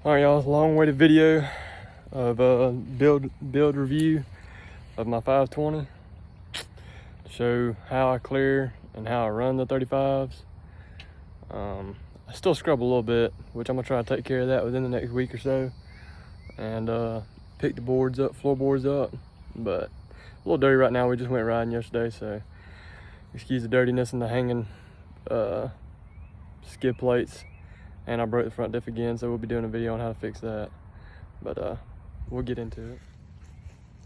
All right, y'all, it's a long-awaited video of build review of my 520 to show how I clear and how I run the 35s. I still scrub a little bit, which I'm gonna try to take care of that within the next week or so, and pick the boards up, floorboards up. But a little dirty right now. We just went riding yesterday, so excuse the dirtiness and the hanging skid plates. And I broke the front diff again, so we'll be doing a video on how to fix that. But we'll get into it.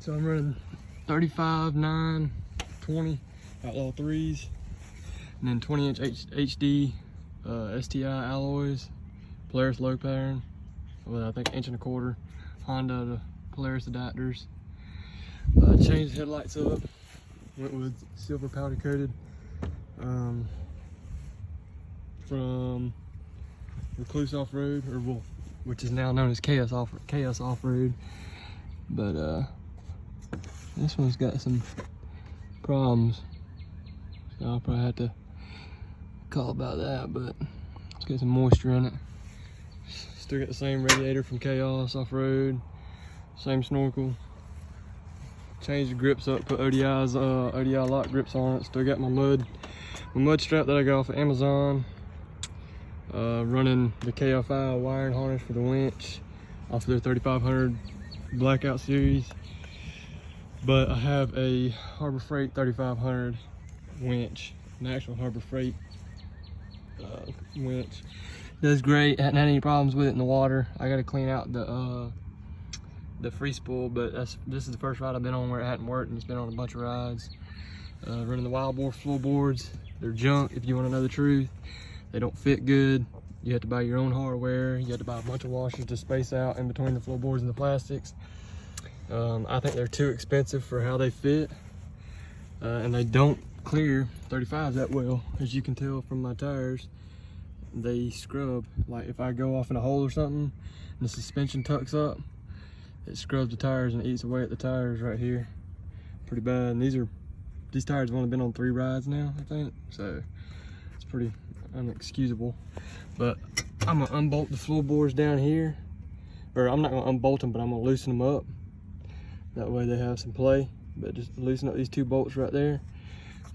So I'm running 35, 9, 20 Outlaw 3s, and then 20-inch HD STI alloys, Polaris low pattern, with I think 1.25 inch Honda to Polaris adapters. Changed the headlights up, went with silver powder coated from Recluse Off-Road, which is now known as Khaos Off-Road. But this one's got some problems, so I'll probably have to call about that, but it's got some moisture in it. Still got the same radiator from Khaos Off-Road, same snorkel. Changed the grips up, put ODI lock grips on it. Still got my mud strap that I got off of Amazon. Running the Kfl wiring harness for the winch off of their 3500 blackout series. But I have a Harbor Freight 3500 winch, an actual Harbor Freight winch. Does great, hadn't had any problems with it in the water. I got to clean out the free spool, but this is the first ride I've been on where it hadn't worked, and it's been on a bunch of rides. Running the wild boar floorboards, they're junk if you want to know the truth. They don't fit good. You have to buy your own hardware. You have to buy a bunch of washers to space out in between the floorboards and the plastics. I think they're too expensive for how they fit, and they don't clear 35s that well. As you can tell from my tires, they scrub. Like if I go off in a hole or something and the suspension tucks up, it scrubs the tires and eats away at the tires right here pretty bad. And these tires have only been on 3 rides now, I think, so it's pretty unexcusable. But I'm gonna unbolt the floorboards down here, or I'm not gonna unbolt them, but I'm gonna loosen them up. That way they have some play. But just loosen up these 2 bolts right there,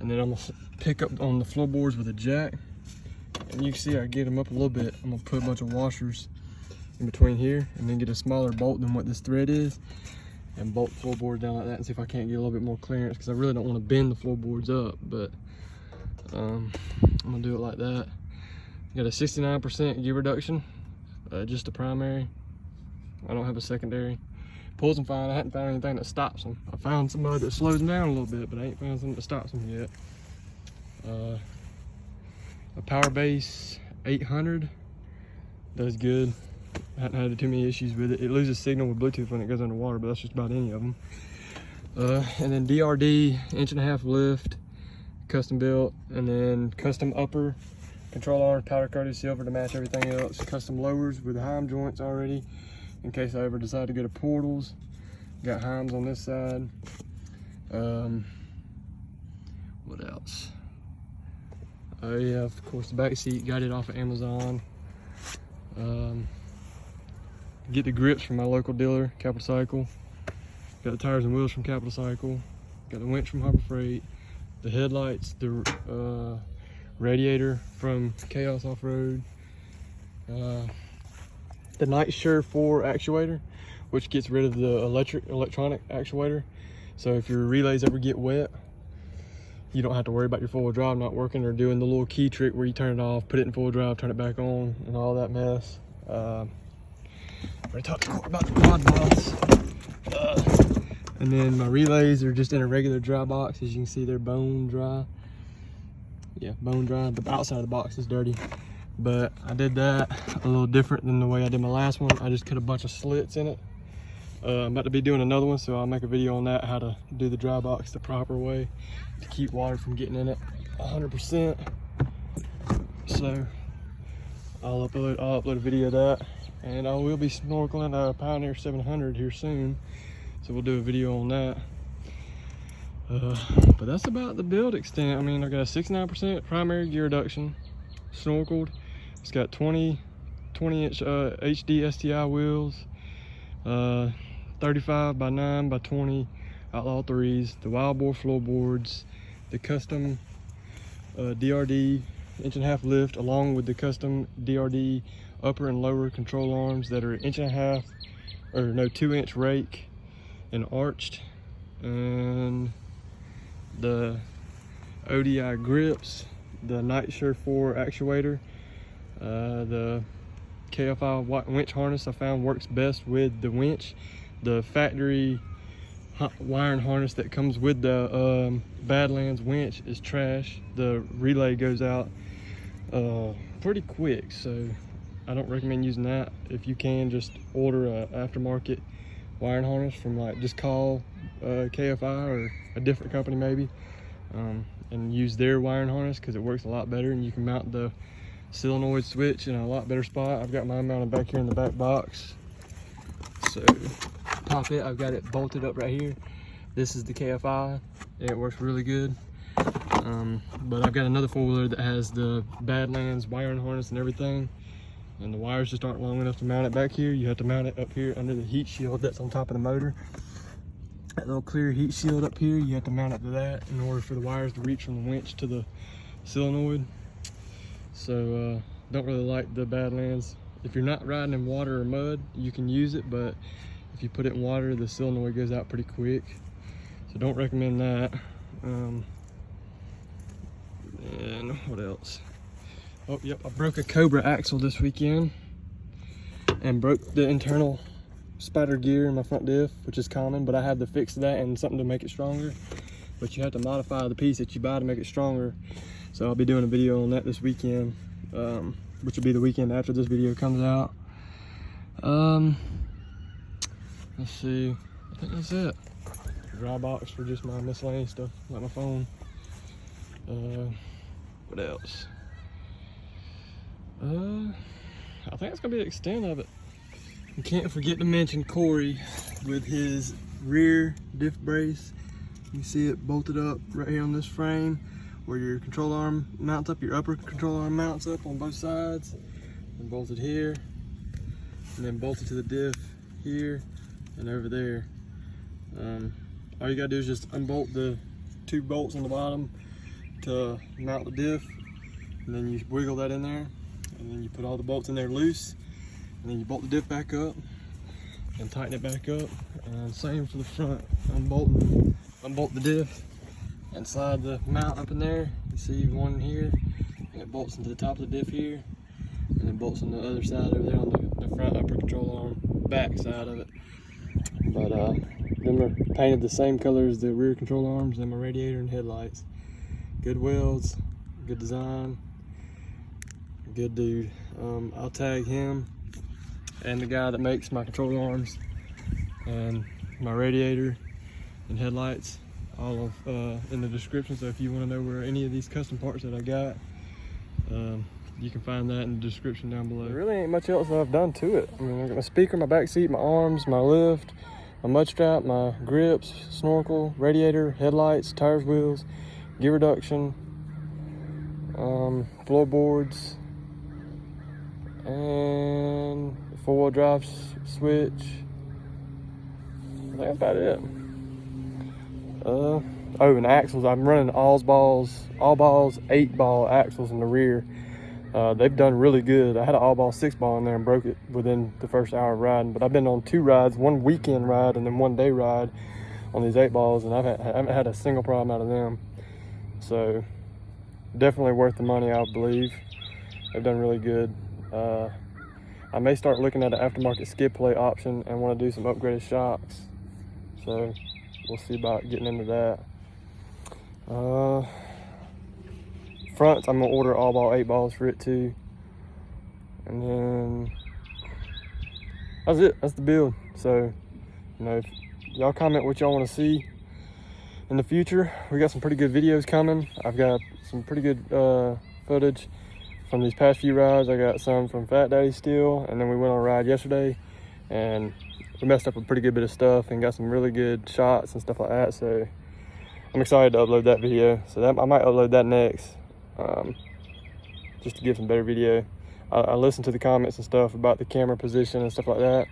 and then I'm gonna pick up on the floorboards with a jack. And you can see I get them up a little bit. I'm gonna put a bunch of washers in between here, and then get a smaller bolt than what this thread is, and bolt the floorboard down like that, and see if I can't get a little bit more clearance, because I really don't want to bend the floorboards up. But I'm gonna do it like that. Got a 69% gear reduction, just the primary. I don't have a secondary. Pulls them fine. I hadn't found anything that stops them. I found some mud that slows them down a little bit, but I ain't found something that stops them yet. A Power Base 800 does good. I haven't had too many issues with it. It loses signal with Bluetooth when it goes underwater, but that's just about any of them. And then DRD 1.5 inch lift, custom built, and then custom upper control arms, powder coated silver to match everything else. Custom lowers with heim joints already, in case I ever decide to go to portals. Got heims on this side. What else? Oh yeah, of course the back seat, got it off of Amazon. Get the grips from my local dealer, Capital Cycle. Got the tires and wheels from Capital Cycle. Got the winch from Harbor Freight. The headlights, the radiator from Khaos Off-Road. The Night Sure 4 actuator, which gets rid of the electronic actuator. So if your relays ever get wet, you don't have to worry about your four-wheel drive not working, or doing the little key trick where you turn it off, put it in four-wheel drive, turn it back on, and all that mess. I talked about the quad box. And then my relays are just in a regular dry box. As you can see, they're bone dry. Yeah, bone dry. The outside of the box is dirty. But I did that a little different than the way I did my last one. I just cut a bunch of slits in it. I'm about to be doing another one, so I'll make a video on that, how to do the dry box the proper way to keep water from getting in it 100%. So I'll upload a video of that, and I will be snorkeling a Pioneer 700 here soon, so we'll do a video on that. But that's about the build extent. I mean, I got a 69% primary gear reduction, snorkeled. It's got 20 20-inch HD STI wheels, 35x9x20 Outlaw 3s, the wild bore floorboards, the custom DRD 1.5" lift, along with the custom DRD upper and lower control arms that are 1.5" or no 2-inch rake and arched, and the ODI grips, the Nitro 4 actuator, the Kfl Winch Harness I found works best with the winch. The factory wiring harness that comes with the Badlands winch is trash. The relay goes out pretty quick, so I don't recommend using that. If you can, just order a aftermarket wiring harness from, like, just call KFI or a different company maybe, and use their wiring harness, because it works a lot better, and you can mount the solenoid switch in a lot better spot. I've got mine mounted back here in the back box, so pop it. I've got it bolted up right here. This is the KFI, and it works really good. But I've got another four-wheeler that has the Badlands wiring harness and everything, and the wires just aren't long enough to mount it back here. You have to mount it up here under the heat shield that's on top of the motor. That little clear heat shield up here, you have to mount it to that in order for the wires to reach from the winch to the solenoid. So don't really like the Badlands. If you're not riding in water or mud, you can use it, but if you put it in water, the solenoid goes out pretty quick, so don't recommend that. And what else? Oh, yep, I broke a Cobra axle this weekend and broke the internal spider gear in my front diff, which is common, but I had to fix that and something to make it stronger. But you have to modify the piece that you buy to make it stronger. So I'll be doing a video on that this weekend, which will be the weekend after this video comes out. Let's see, I think that's it. Dry box for just my miscellaneous stuff, like my phone. What else? I think that's gonna be the extent of it. You can't forget to mention Corey with his rear diff brace. You see it bolted up right here on this frame, where your control arm mounts up, your upper control arm mounts up on both sides, and bolted here, and then bolted to the diff here and over there. All you gotta do is just unbolt the 2 bolts on the bottom to mount the diff, and then you wiggle that in there, and then you put all the bolts in there loose, and then you bolt the diff back up and tighten it back up. And same for the front, unbolt the diff and slide the mount up in there. You see one here, and it bolts into the top of the diff here, and then bolts on the other side over there on the front upper control arm back side of it. But them are painted the same color as the rear control arms and my radiator and headlights. Good welds, good design, good dude. I'll tag him and the guy that makes my control arms and my radiator and headlights all of in the description. So if you want to know where any of these custom parts that I got, you can find that in the description down below. There really ain't much else that I've done to it. I mean, I got my speaker, my back seat, my arms, my lift, my mud strap, my grips, snorkel, radiator, headlights, tires, wheels, gear reduction, floorboards, and 4-wheel drive switch. I think that's about it. Oh, and axles. I'm running all balls 8-ball axles in the rear. They've done really good. I had an all-ball 6-ball in there and broke it within the first hour of riding. But I've been on 2 rides, 1 weekend ride and then 1 day ride on these 8-balls, and I haven't had a single problem out of them. So definitely worth the money, I believe. They've done really good. I may start looking at an aftermarket skid plate option and want to do some upgraded shocks. So we'll see about getting into that. Fronts, I'm gonna order all-ball 8-balls for it too. And then that's it. That's the build. So, you know, if y'all comment what y'all want to see in the future. We got some pretty good videos coming. I've got some pretty good footage from these past few rides. I got some from Fat Daddy still, and then we went on a ride yesterday and we messed up a pretty good bit of stuff and got some really good shots and stuff like that. So I'm excited to upload that video. So that I might upload that next, just to give some better video. I listened to the comments and stuff about the camera position and stuff like that.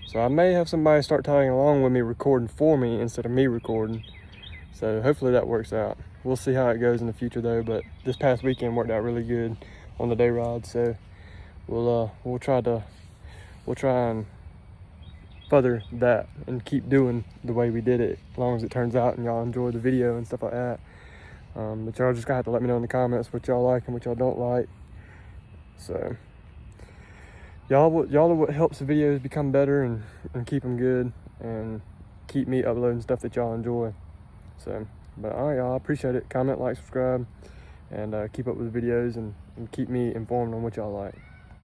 So I may have somebody start tagging along with me recording for me instead of me recording. So hopefully that works out. We'll see how it goes in the future though, but this past weekend worked out really good on the day ride. So we'll try and further that and keep doing the way we did it, as long as it turns out and y'all enjoy the video and stuff like that. But y'all just gonna have to let me know in the comments what y'all like and what y'all don't like. So y'all are what helps the videos become better and keep them good and keep me uploading stuff that y'all enjoy. So, but all right, y'all, I appreciate it. Comment, like, subscribe, and keep up with the videos and keep me informed on what y'all like.